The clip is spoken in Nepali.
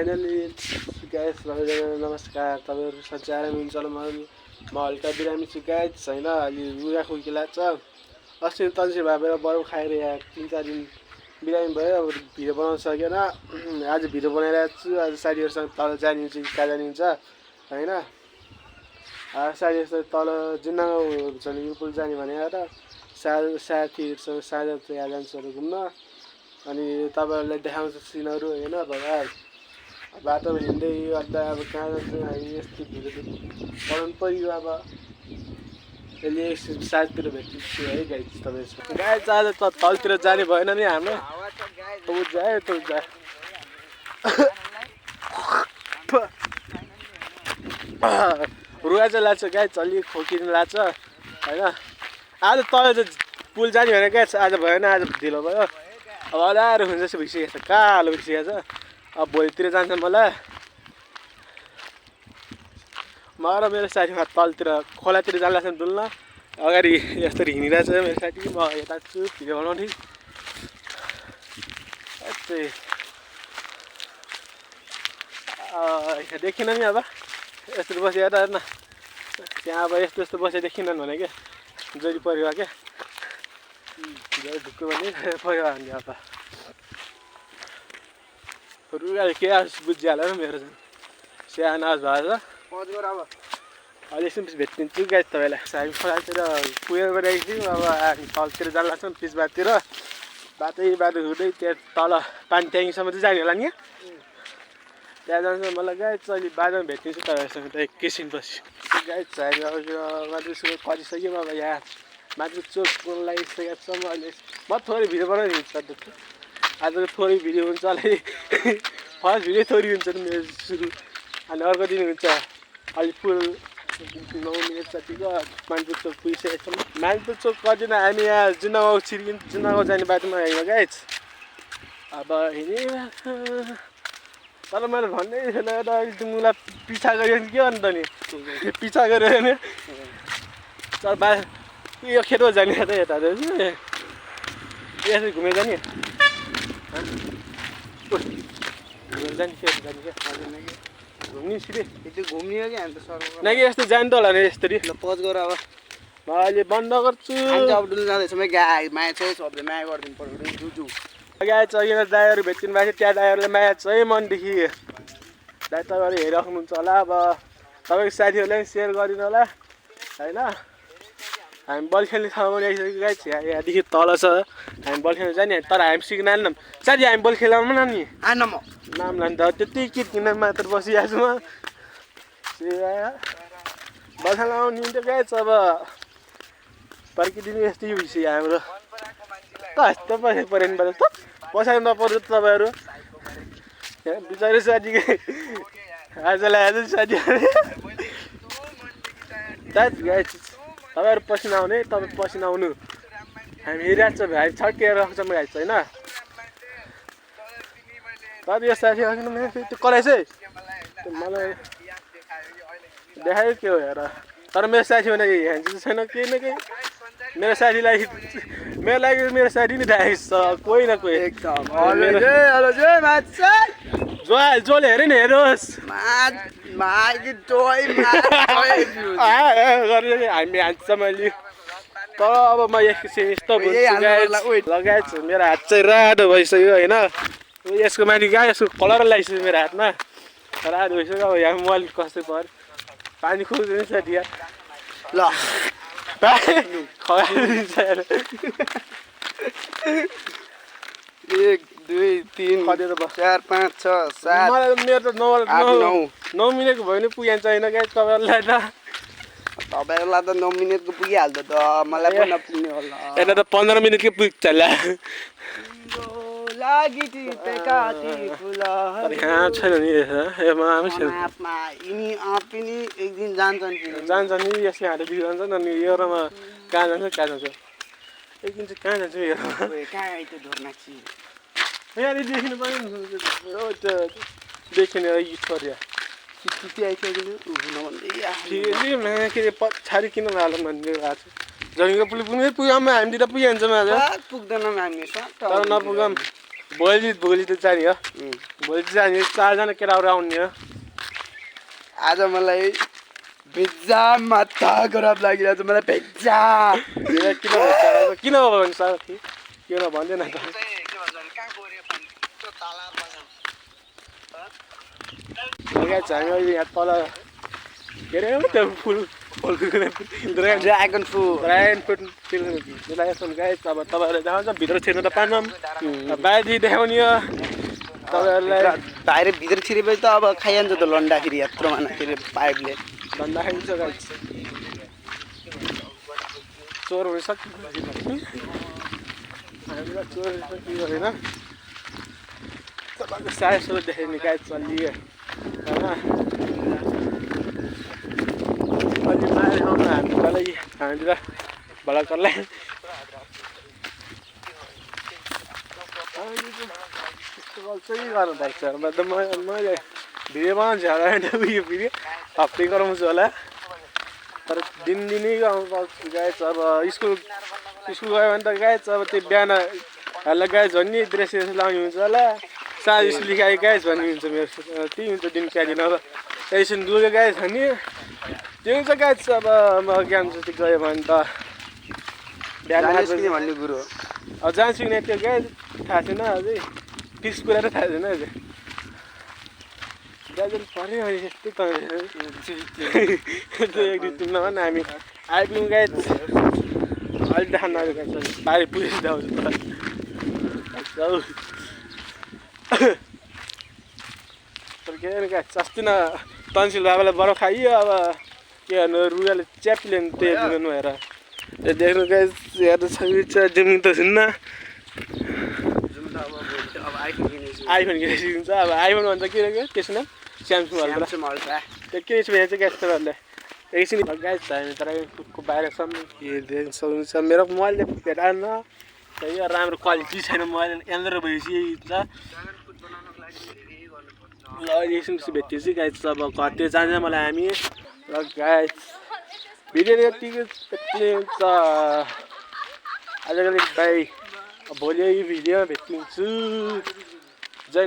फाइनली गाइस सबैजना नमस्कार। तपाईँहरू सच्चै आराम हुनुहुन्छ होला। म हल्का बिरामी छु गाइस होइन। अलि रुगा खोकी लाग्छ। अस्ति तन्सी भापेर बरफ खाएर यहाँ 3-4 दिन बिरामी भयो। अब भिडियो बनाउन सकेन। आज भिडियो बनाइरहेको छु। आज साथीहरूसँग तल जानिन्छ कि कहाँ जानिन्छ होइन। साथीहरूसँग तल जिन्नागाउँ छ नि पुल जाने भनेर साथीहरूसँग साझा यहाँ जान्छ घुम्न। अनि तपाईँहरूलाई देखाउँछु सिनहरू होइन। भगवान् बाटोमा हिँड्दै गर्दा अब कहाँ जान्छ हामी यस्तो भिडियो बनाउनु पऱ्यो। अब यसले साथीतिर भेट्छु है गाइस तपाईँहरू। गाइस आज त तलतिर जाने भएन नि हाम्रो। रुगा चाहिँ लाग्छ गाइस, अलिक खोकिनु लाग्छ होइन। आज तल चाहिँ पुल जाने भनेर गाइस आज भएन, आज ढिलो भयो। अब अँध्यारो हुन्छ जस्तो भइसकेको छ, कालो भइसकेको छ। अब भोलितिर जान्छ मलाई। म र मेरो साथीमा तलतिर खोलातिर जान लाग्छ डुल्न। अगाडि यस्तरी हिँडिरहेछ मेरो साथी, म यता छु भिडियो बनाउने। देखिन नि अब यस्तो बसेर हेर्न त्यहाँ। अब यस्तो यस्तो बसेर देखिनन् भने क्या जोरी परेवा क्या जोरी ढुक्क भने परेवा भने। अब रुगाले के बुझिहाल्यो र मेरो चाहिँ सानो आवाज भएको छ। अहिले एकछिन भेटिदिन्छु गाइस तपाईँलाई। हामी खोलातिर पुगेर गइरहेको छौँ। अब हामी तलतिर जान लाग्छौँ पिचबारतिर। बाटो हुँदै त्यहाँ तल पानी ट्याङ्कीसम्म चाहिँ जाने होला नि। त्यहाँ जान्छ मलाई गाइस। अहिले बाटोमा भेटिदिन्छु तपाईँहरूसँग त एकैछिनपछि गाइस। हामी अब माथि परिसक्यौँ। अब यहाँ माथि चोक लागिसकेको छ। म थोरै भिडियो बनाइदिन्छु आजको थोरै भिडियो हुन्छ होला। फर्स्ट भिडियो थोरै हुन्छ नि मेरो सुरु। अनि अर्को दिन हुन्छ अलिपुर 9 मिनट जतिको मानपुर चोक पुगिसकेको छौँ। मानपुर चोक कतिना हामी यहाँ जिन्नागाउँ जिन्नागाउँ जाने बाटोमा होइन गाइस। अब हिँडिरहेको तर मैले भन्दै थिएन त अहिले मलाई पिछा गऱ्यो नि के गर्नु त नि। पिछा गऱ्यो भने चल यो खेतमा जाने त यता यसरी घुमेर जाने जाने खेत जाने क्या घुम्ने सिधै घुम्ने हो कि हामी त सर नाकि यस्तो जान्छ होला नि यस्तरी। पज गर अब म अहिले बन्द गर्छु। अब डुल्नु जाँदैछ म गाई माया चाहिँ सबले माया गरिदिनु पर्यो जुजु। गाई चगिन दाईहरू भेटिनु भएको थियो। त्यहाँ दाईहरूले माया चाहिँ मनदेखि दाई तपाईँहरू हेरिराख्नुहुन्छ होला। अब तपाईँको साथीहरूलाई पनि सेयर गरिदिनु होला होइन। हामी बल खेल्ने ठाउँमा आइसक्यो गाइस। यहाँदेखि तल छ। हामी बल खेल्न जाने तर हामी सिक्न आएनौँ साथी। हामी बल खेलाउनु न नि आएन म नाम लान्छ त्यति किट किन मात्र बसिरहेको छु म। बल खेल्न आउनु त गाइस। अब पर्खिदिनु यस्तै भइसक्यो हाम्रो त। यस्तो पैसा पऱ्यो नि त पैसा नपर्छ तपाईँहरू बिचारै साथी आजलाई आज साथी गाइस। तपाईँहरू पसिना आउने तपाईँ पसिना आउनु हामी हेरिरहेको छ। हामी छड्किएर राख्छौँ गाइस होइन। तपाईँ यो साथी आउनु त्यो कराइ चाहिँ मलाई देखायो के हो हेर। तर मेरो साथी भने ह्यान्ड छैन केही न केही। मेरो साथीलाई मेरो लागि मेरो साथी नै देखाएको छ कोही न कोही एकदम। जसले हेऱ्यो नि हेरोस्। हामी हान्छ मैले तर अब म एकछिन यस्तो लगाएछु। मेरो हात चाहिँ रातो भइसक्यो होइन। यसको माथि गयो यसको कलर लगाइसक्यो मेरो हातमा रातो भइसक्यो। अब यहाँ मैले कस्तो पऱ्यो पानी खुल्दैन साथी यार ल खगाइदिन्छ। 1 2 3 खदेर बस 4 5 6 7 मेरो त 9 मिनटको भयो नि पुगिन्छ होइन गाइस तपाईँहरूलाई त। तपाईँहरूलाई त 9 मिनटको पुगिहाल्छ त मलाई पनि नपुग्ने होला। यता त 15 मिनटकै पुग्छ होला। लागि टिपेकाती फुलहरू यहाँ छैन नि यिनी पनि एक दिन जान्छन् जान्छ नि। यसले हालेर बिग्र जान्छ नि। योमा कहाँ जान्छ कहाँ जान्छ एक दिन चाहिँ कहाँ जान्छ यो कहाँ आइतो धोर्नाची यहाँनिर देखिनु पनि देखिने छोरिया के आइसक्यो के पछाडि किन हालौँ भन्ने भएको छ। जङ्गल पुग्यो हामीतिर पुगिहाल्छौँ आज पुग्दैनौँ हामी तर नपुगौँ भोलि त जाने हो भोलि जाने 4 जना केटाहरू आउने हो आज मलाई भिज्जा माथा खराब लागिरहेको छ मलाई भिज्जा किन भन्छ साथी किन भन्दैन त हामी अहिले यहाँ तल के अरे त्यो फुल ड्रागन फ्रुट गाइस अब तपाईँहरूले देखाउँछ भित्र छिर्नु त पाएनौँ बाहिर देखाउने हो तपाईँहरूलाई बाहिर भित्र छिरेपछि त अब खाइहाल्छ त लन्डाखेरि यत्रो मानाखेरि पाइपले लन्डा खाइन्छ गाइस चोर हुन सक्छ हामीलाई चोर सक्यो होइन तपाईँको सायद देखाउने गाइस चलियो होइन अलि मारे आउनु हामीलाई हामीतिर भडकरलाई चाहिँ गर्नुपर्छ मैले भिडियो बनाउँछु होला उयो फेरि हप्तै गराउँछु होला तर दिनदिनै आउनुपर्छ गाइस अब स्कुल गयो भने त गाइस अब त्यो बिहान हाल्दा गाइस भन्ने ड्रेस लाउने हुन्छ होला साँझ स्कुल खाए गाइस भन्ने हुन्छ मेरो त्यही हुन्छ दिन क्यादिन अब एकछिन गयो गाइस भन्ने त्यो हुन्छ गाइस अब म ज्ञान जति गयो भने त बिहान भन्ने कुरो अब जान्छु कि त्यो गाइस थाहा छैन अझै फिक्स कुरा त थाहा छैन अझै गाजर पऱ्यो भने यस्तै एक दुई तिन नभन हामी आइपुग्यौँ गाइस अहिले देखाउनु आएको गाइस बाहिर पुगेपछि आउँछु त के अरे गाइस अस्ति न तन्सिल बाबालाई बरफ खाइयो अब के गर्नु रुगाले च्यापिले त्यही दिनु भएर त्यो देख्नु गाइस हेर्नु छ जमिन त छुन्न आइफोन किनिदिन्छ अब आइफोन भन्छ के अरे त्यसको नाम स्यामसङ अल्ट्रा त्यो के छ भने चाहिँ गाइस तपाईँहरूले एकछिन गाइस हामी ड्रागन फ्रुटको बाहिर छौँ हेरिदिनु सक्नुहुन्छ मेरो मोबाइलले भेटाएन त्यही राम्रो क्वालिटी छैन मोबाइल यहाँनिर भएपछि हुन्छ ल एकछिन भेटिएपछि गाइस अब घरतिर जान्छ मलाई हामी र गाइस भिडियो यतिकै हुन्छ आजकल बाई भोलि भिडियोमा भेटिन्छु जय